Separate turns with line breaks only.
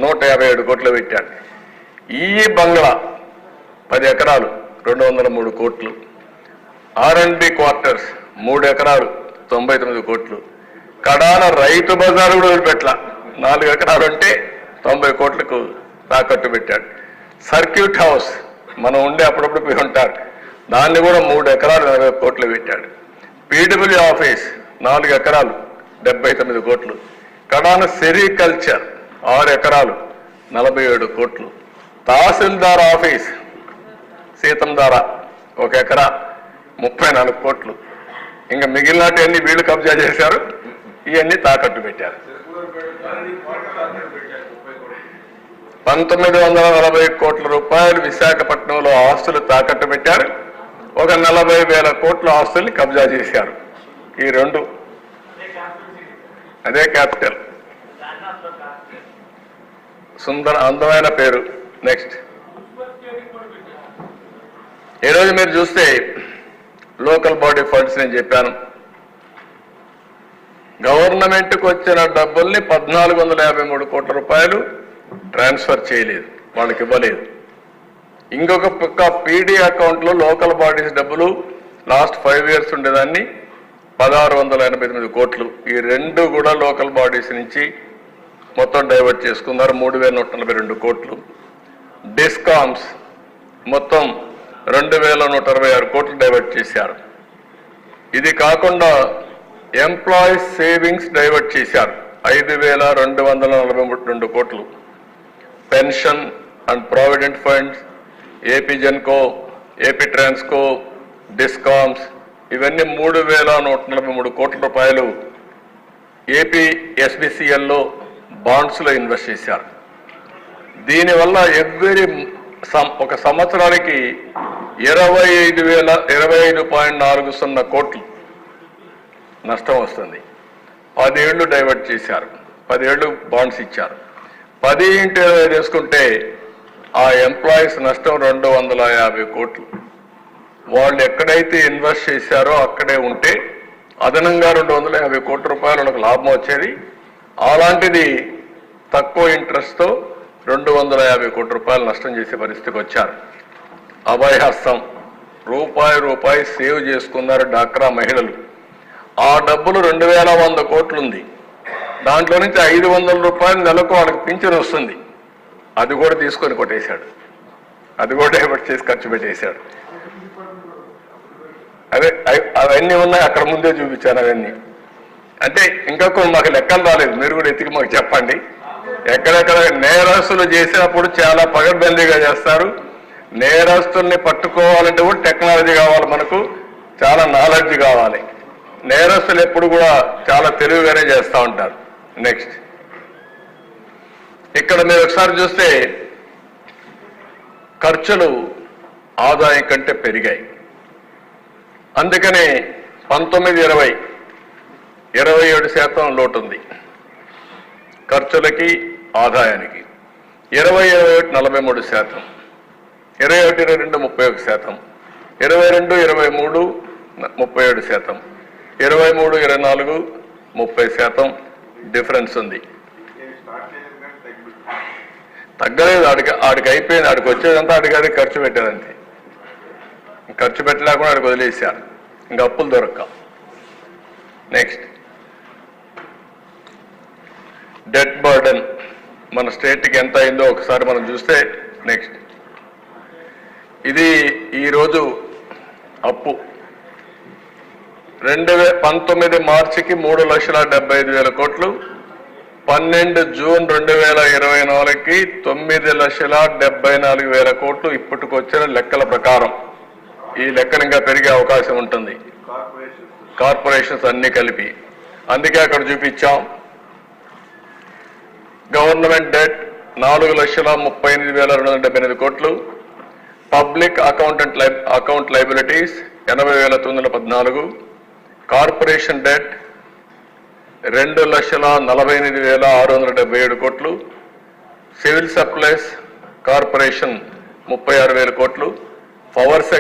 157 కోట్లు పెట్టాడు. ఈ బంగ్లా 10 ఎకరాలు 203 కోట్లు. R&B క్వార్టర్స్ 3 ఎకరాలు 99 కోట్లు. కడాన రైతు బజారు కూడా వదిలిపెట్ల 4 ఎకరాలు ఉంటే 90 కోట్లకు తాకట్టు పెట్టాడు. సర్క్యూట్ హౌస్ మనం ఉండే అప్పుడప్పుడు పోయి ఉంటారు, దాన్ని కూడా 3 ఎకరాలు 40 కోట్లు పెట్టాడు. PWD ఆఫీస్ 4 ఎకరాలు 79 కోట్లు. కడాన సెరికల్చర్ 6 ఎకరాలు 47 కోట్లు. తహసీల్దార్ ఆఫీస్ సీతంధార 1 ఎకరా 34 కోట్లు. ఇంకా మిగిలినవన్నీ వీళ్ళు కబ్జా చేశారు, ఇవన్నీ తాకట్టు పెట్టారు. 1940 కోట్ల రూపాయలు విశాఖపట్నంలో ఆస్తులు తాకట్టు పెట్టారు. ఒక 40,000 కోట్ల ఆస్తుల్ని కబ్జా చేశారు. ఈ రెండు అదే క్యాపిటల్. సుందర అందమైన పేరు. నెక్స్ట్ ఈరోజు మీరు చూస్తే లోకల్ బాడీ ఫండ్స్ నేను చెప్పాను, గవర్నమెంట్కి వచ్చిన డబ్బుల్ని 1453 కోట్ల రూపాయలు ట్రాన్స్ఫర్ చేయలేదు, వాళ్ళకి ఇవ్వలేదు. ఇంకొక పక్క పీడీ అకౌంట్లో లోకల్ బాడీస్ డబ్బులు లాస్ట్ 5 ఇయర్స్ ఉండేదాన్ని 1689 కోట్లు. ఈ రెండు కూడా లోకల్ బాడీస్ నుంచి మొత్తం డైవర్ట్ చేసుకున్నారు, 3142 కోట్లు. డిస్కామ్స్ మొత్తం 2126 కోట్లు డైవర్ట్ చేశారు. ఇది కాకుండా ఎంప్లాయీస్ సేవింగ్స్ డైవర్ట్ చేశారు 5242 కోట్లు. Pension and provident funds, AP Genco, AP Transco, discoms ఇవన్నీ 3143 కోట్ల రూపాయలు ఏపీ SBCLలో బాండ్స్లో ఇన్వెస్ట్ చేశారు. దీనివల్ల ఒక సంవత్సరానికి 25,025.40 కోట్లు నష్టం వస్తుంది. 10 ఏళ్ళు డైవర్ట్ చేశారు, 10 ఏళ్ళు బాండ్స్ ఇచ్చారు. 10x20 చేసుకుంటే ఆ ఎంప్లాయీస్ నష్టం 250 కోట్లు. వాళ్ళు ఎక్కడైతే ఇన్వెస్ట్ చేశారో అక్కడే ఉంటే అదనంగా 250 కోట్ల రూపాయలు వాళ్ళకి లాభం వచ్చేది. అలాంటిది తక్కువ ఇంట్రెస్ట్తో 250 కోట్ల రూపాయలు నష్టం చేసే పరిస్థితికి వచ్చారు. అభయహస్తం రూపాయి సేవ్ చేసుకున్నారు డాక్రా మహిళలు. ఆ డబ్బులు 2100 కోట్లు ఉంది. దాంట్లో నుంచి 500 రూపాయలు నెలకు వాళ్ళకి పింఛన్ వస్తుంది. అది కూడా తీసుకొని కొట్టేశాడు, అది కూడా డైవర్ట్ చేసి ఖర్చు పెట్టేశాడు. అవన్నీ ఉన్నాయి, అక్కడ ముందే చూపించాను అవన్నీ. అంటే ఇంకా మాకు లెక్కలు రాలేదు, మీరు కూడా ఎత్తికి మాకు చెప్పండి. ఎక్కడెక్కడ నేరస్తులు చేసినప్పుడు చాలా పగడ్బందీగా చేస్తారు. నేరస్తుల్ని పట్టుకోవాలంటే కూడా టెక్నాలజీ కావాలి, మనకు చాలా నాలెడ్జ్ కావాలి. నేరస్తులు ఎప్పుడు కూడా చాలా తెలివిగానే చేస్తూ ఉంటారు. నెక్స్ట్ ఇక్కడ మీరు ఒకసారి చూస్తే ఖర్చులు ఆదాయం కంటే పెరిగాయి. అందుకనే 19-20 27% లోటు ఉంది ఖర్చులకి ఆదాయానికి. 20-21 43%, 21-22 31%, 22-23 37%, 23-24 30% డిఫరెన్స్ ఉంది. తగ్గలేదు, ఆడికి అయిపోయింది. ఆడికి వచ్చేదంతా ఆడికి ఖర్చు పెట్టారంతే. ఖర్చు పెట్టలేకుండా ఆడికి వదిలేశారు, ఇంకా అప్పులు దొరక్క. నెక్స్ట్ డెట్ బర్డెన్ మన స్టేట్కి ఎంత అయిందో ఒకసారి మనం చూస్తే, నెక్స్ట్ ఇది ఈరోజు అప్పు 2019 మార్చికి 3,75,000 కోట్లు, 12 జూన్ 2024కి 9,74,000 కోట్లు ఇప్పటికొచ్చిన లెక్కల ప్రకారం. ఈ లెక్కలు ఇంకా పెరిగే అవకాశం ఉంటుంది, కార్పొరేషన్స్ అన్ని కలిపి. అందుకే అక్కడ చూపించాం. గవర్నమెంట్ డెట్ 4,38,278 కోట్లు, public account liabilities 80,914, corporation debt 2,48,677 కోట్లు, సివిల్ సప్లైస్ కార్పొరేషన్ 36,000 కోట్లు, పవర్